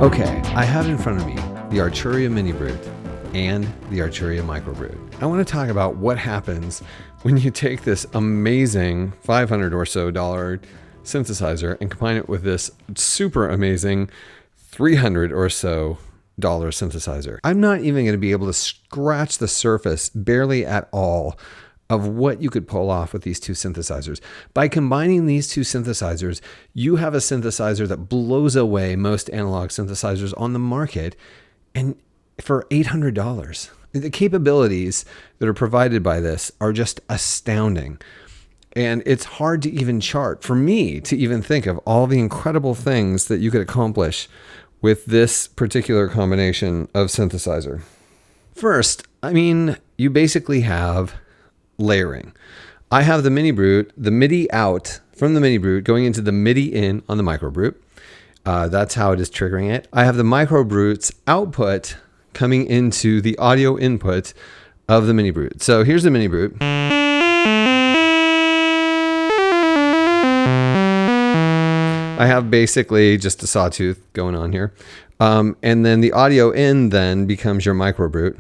Okay, I have in front of me the Arturia MiniBrute and the Arturia MicroBrute. I want to talk about what happens when you take this amazing $500 or so synthesizer and combine it with this super amazing $300 or so synthesizer. I'm not even going to be able to scratch the surface barely at all of what you could pull off with these two synthesizers. By combining these two synthesizers, you have a synthesizer that blows away most analog synthesizers on the market, and for $800. The capabilities that are provided by this are just astounding. And it's hard to even chart, for me to even think of all the incredible things that you could accomplish with this particular combination of synthesizer. First, you basically have layering. I have the MiniBrute, the MIDI out from the MiniBrute going into the MIDI in on the MicroBrute. That's how it is triggering it. I have the MicroBrute's output coming into the audio input of the MiniBrute. So here's the MiniBrute. I have basically just a sawtooth going on here. And then the audio in then becomes your MicroBrute.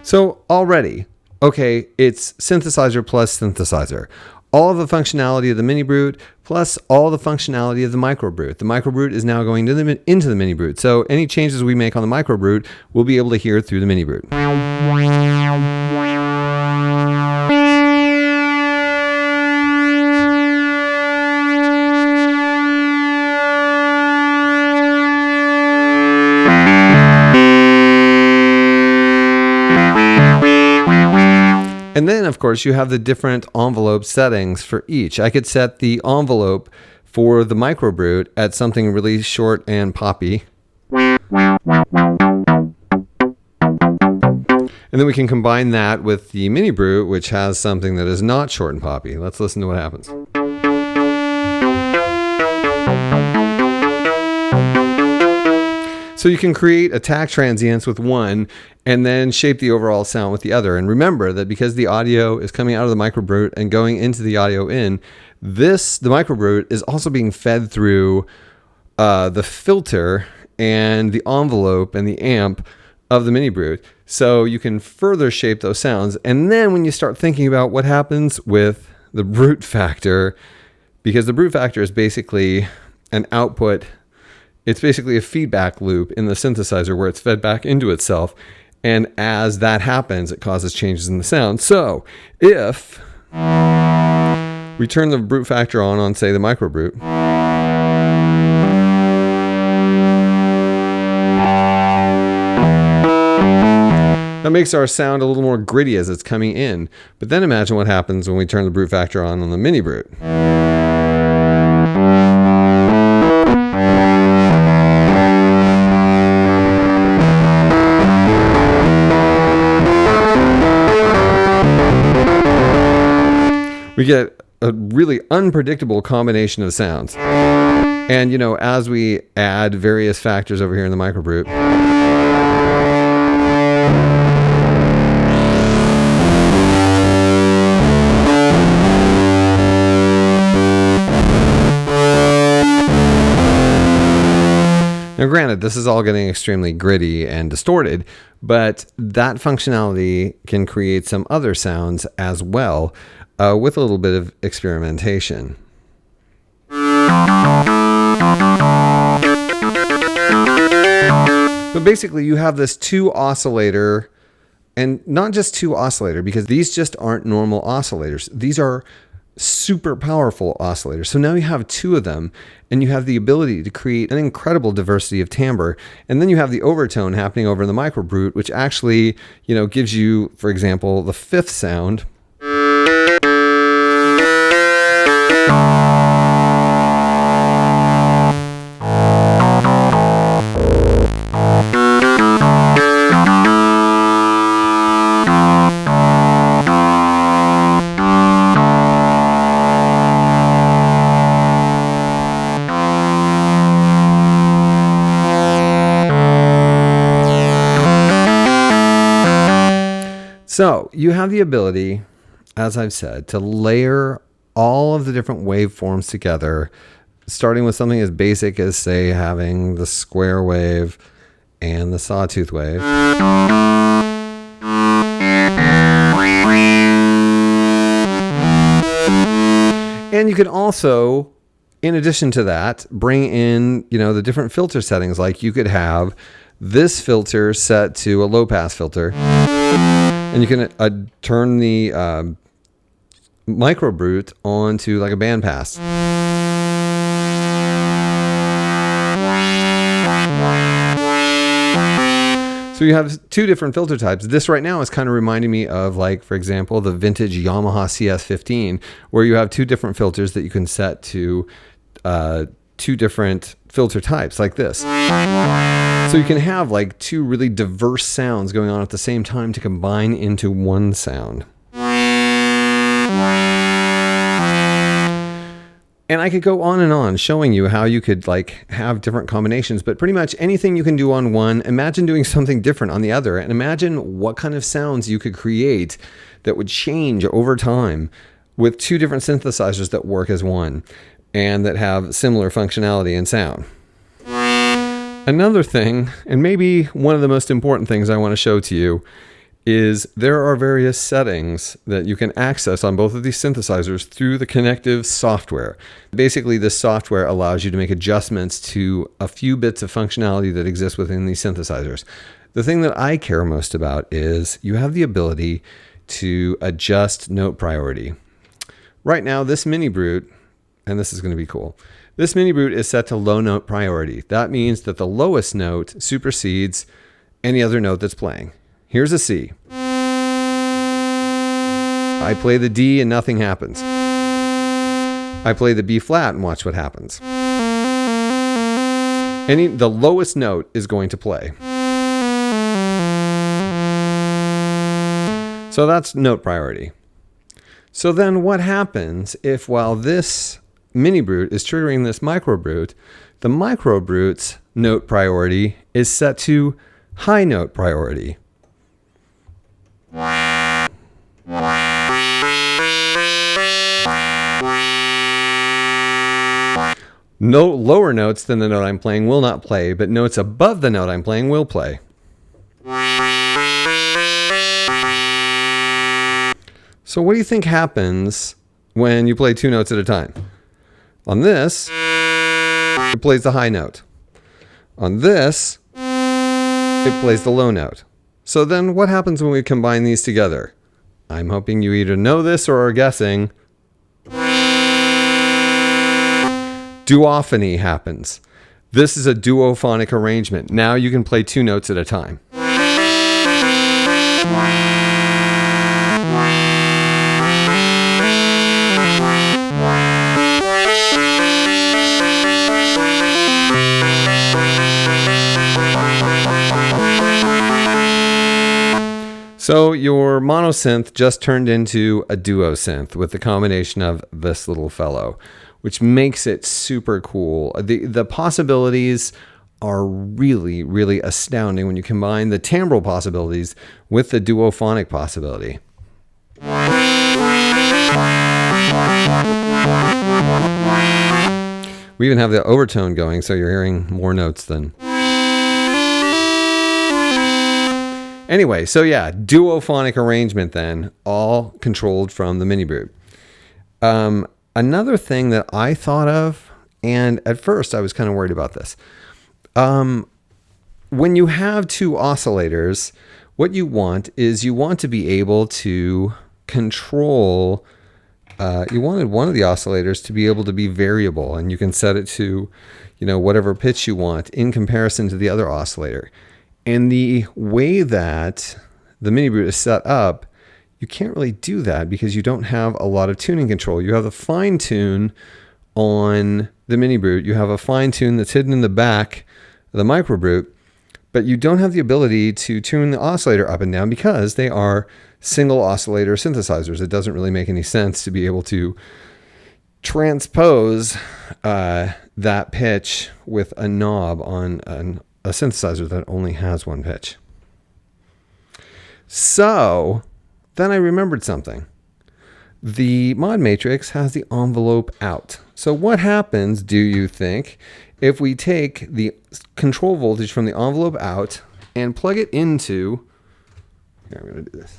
So already, okay, it's synthesizer plus synthesizer. All of the functionality of the MiniBrute plus all the functionality of the MicroBrute. The MicroBrute is now going into the MiniBrute. So any changes we make on the MicroBrute, we'll be able to hear through the MiniBrute. And then, of course, you have the different envelope settings for each. I could set the envelope for the MicroBrute at something really short and poppy. And then we can combine that with the MiniBrute, which has something that is not short and poppy. Let's listen to what happens. So you can create attack transients with one and then shape the overall sound with the other. And remember that because the audio is coming out of the MicroBrute and going into the audio in, the MicroBrute is also being fed through the filter and the envelope and the amp of the MiniBrute. So you can further shape those sounds. And then when you start thinking about what happens with the brute factor, because the brute factor is basically an output. It's basically a feedback loop in the synthesizer where it's fed back into itself. And as that happens, it causes changes in the sound. So if we turn the brute factor on say, the MicroBrute, that makes our sound a little more gritty as it's coming in. But then imagine what happens when we turn the brute factor on the MiniBrute. We get a really unpredictable combination of sounds. And, as we add various factors over here in the MicroBrute, now granted, this is all getting extremely gritty and distorted, but that functionality can create some other sounds as well. With a little bit of experimentation. But basically you have this two oscillator, and not just two oscillator, because these just aren't normal oscillators. These are super powerful oscillators. So now you have two of them, and you have the ability to create an incredible diversity of timbre. And then you have the overtone happening over in the MicroBrute, which actually, gives you, for example, the fifth sound. So you have the ability, as I've said, to layer all of the different waveforms together, starting with something as basic as, say, having the square wave and the sawtooth wave. And you can also, in addition to that, bring in, the different filter settings. Like you could have this filter set to a low pass filter, and you can turn the MicroBrute onto like a bandpass. So you have two different filter types. This right now is kind of reminding me of, like, for example, the vintage Yamaha CS15, where you have two different filters that you can set to two different filter types like this. So you can have like two really diverse sounds going on at the same time to combine into one sound. And I could go on and on showing you how you could like have different combinations, but pretty much anything you can do on one, imagine doing something different on the other, and imagine what kind of sounds you could create that would change over time with two different synthesizers that work as one and that have similar functionality and sound. Another thing, and maybe one of the most important things I want to show to you, is there are various settings that you can access on both of these synthesizers through the connective software. Basically, this software allows you to make adjustments to a few bits of functionality that exist within these synthesizers. The thing that I care most about is you have the ability to adjust note priority. Right now, this MiniBrute, and this is going to be cool, this MiniBrute is set to low note priority. That means that the lowest note supersedes any other note that's playing. Here's a C. I play the D and nothing happens. I play the B flat and watch what happens. The lowest note is going to play. So that's note priority. So then what happens if, while this MiniBrute is triggering this MicroBrute, the MicroBrute's note priority is set to high note priority? No lower notes than the note I'm playing will not play, but notes above the note I'm playing will play. So what do you think happens when you play two notes at a time? On this, it plays the high note. On this, it plays the low note. So then what happens when we combine these together? I'm hoping you either know this or are guessing. Duophony happens. This is a duophonic arrangement. Now you can play two notes at a time. So your monosynth just turned into a duo synth with the combination of this little fellow, which makes it super cool. The possibilities are really, really astounding when you combine the timbrel possibilities with the duophonic possibility. We even have the overtone going, so you're hearing more notes than... Anyway, so yeah, duophonic arrangement then, all controlled from the MiniBrute. Another thing that I thought of, and at first I was kind of worried about this. When you have two oscillators, what you want is you want to be able to control, you wanted one of the oscillators to be able to be variable, and you can set it to, whatever pitch you want in comparison to the other oscillator. And the way that the MiniBrute is set up, you can't really do that because you don't have a lot of tuning control. You have the fine tune on the MiniBrute. You have a fine tune that's hidden in the back of the MicroBrute, but you don't have the ability to tune the oscillator up and down because they are single oscillator synthesizers. It doesn't really make any sense to be able to transpose that pitch with a knob on a synthesizer that only has one pitch. So then I remembered something. The mod matrix has the envelope out. So what happens, do you think, if we take the control voltage from the envelope out and plug it into, here, I'm going to do this.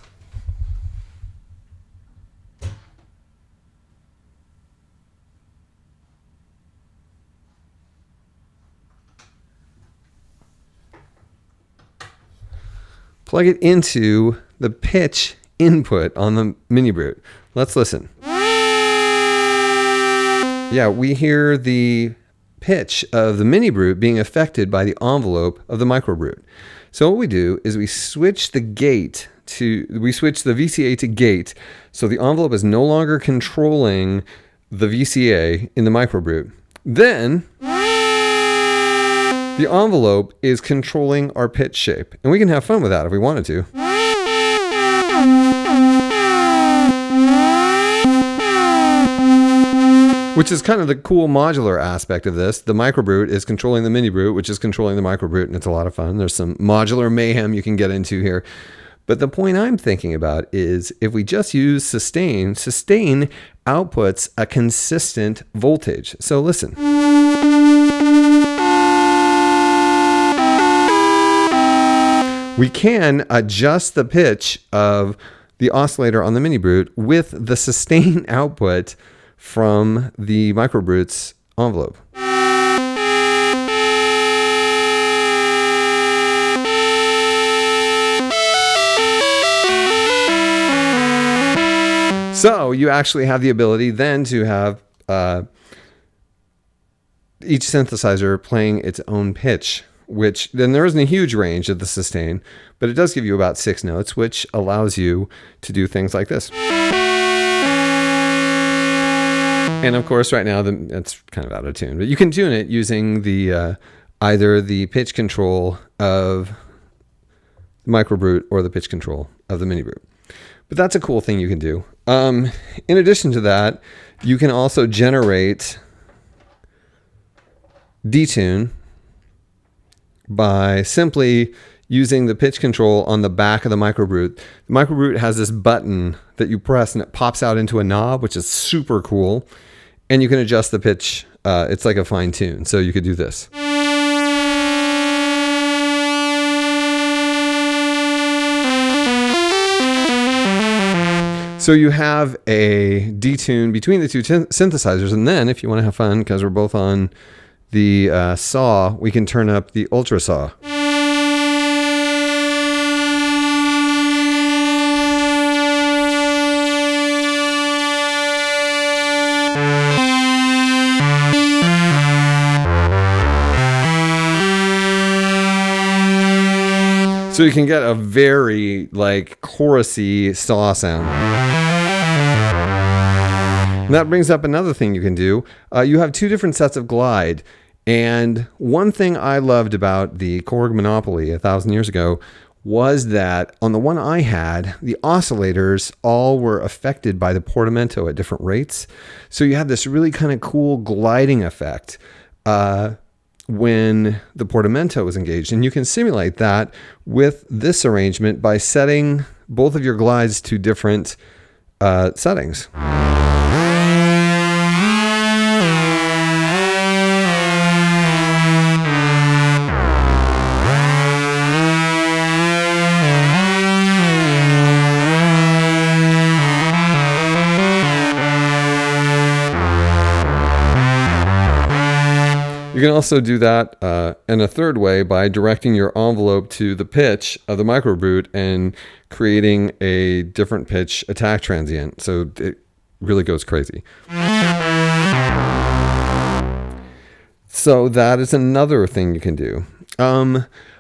Plug it into the pitch input on the MiniBrute. Let's listen. Yeah, we hear the pitch of the MiniBrute being affected by the envelope of the MicroBrute. So what we do is we switch the VCA to gate, so the envelope is no longer controlling the VCA in the MicroBrute. Then the envelope is controlling our pitch shape, and we can have fun with that if we wanted to. Which is kind of the cool modular aspect of this. The MicroBrute is controlling the MiniBrute, which is controlling the MicroBrute, and it's a lot of fun. There's some modular mayhem you can get into here. But the point I'm thinking about is if we just use sustain outputs a consistent voltage. So listen. We can adjust the pitch of the oscillator on the MiniBrute with the sustain output from the MicroBrute's envelope. So you actually have the ability then to have each synthesizer playing its own pitch, which then there isn't a huge range of the sustain, but it does give you about 6 notes, which allows you to do things like this. And of course, right now, it's kind of out of tune, but you can tune it using the either the pitch control of the MicroBrute or the pitch control of the MiniBrute. But that's a cool thing you can do. In addition to that, you can also generate detune by simply using the pitch control on the back of the MicroBrute. The MicroBrute has this button that you press and it pops out into a knob, which is super cool. And you can adjust the pitch. It's like a fine tune. So you could do this. So you have a detune between the two synthesizers. And then if you want to have fun, because we're both on the saw, we can turn up the ultra saw. So you can get a very like chorusy saw sound. And that brings up another thing you can do. You have 2 different sets of glide. And one thing I loved about the Korg Monopoly 1,000 years ago was that on the one I had, the oscillators all were affected by the portamento at different rates. So you have this really kind of cool gliding effect when the portamento is engaged. And you can simulate that with this arrangement by setting both of your glides to different settings. You can also do that in a third way by directing your envelope to the pitch of the MicroBrute and creating a different pitch attack transient. So it really goes crazy. So that is another thing you can do.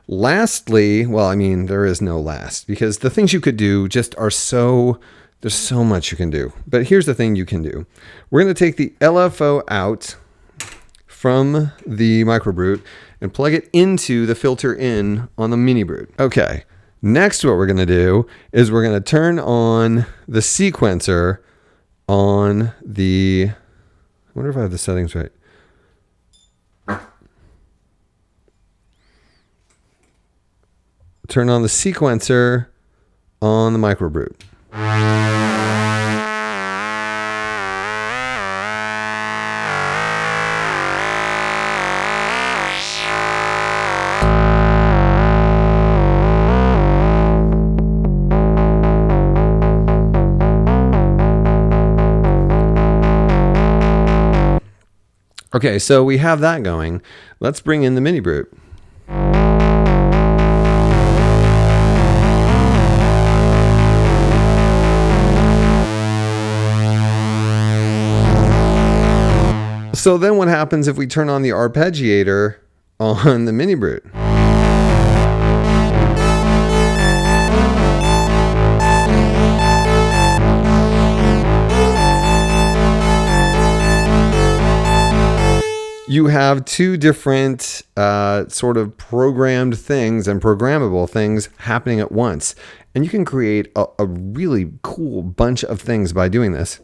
Lastly, well, I mean, there is no last because the things you could do just are there's so much you can do. But here's the thing you can do. We're going to take the LFO out from the MicroBrute and plug it into the filter in on the MiniBrute. Okay, next what we're gonna do is we're gonna turn on the sequencer on the, I wonder if I have the settings right. Turn on the sequencer on the MicroBrute. Okay, so we have that going. Let's bring in the MiniBrute. So then what happens if we turn on the arpeggiator on the MiniBrute? You have two different sort of programmed things and programmable things happening at once. And you can create a really cool bunch of things by doing this.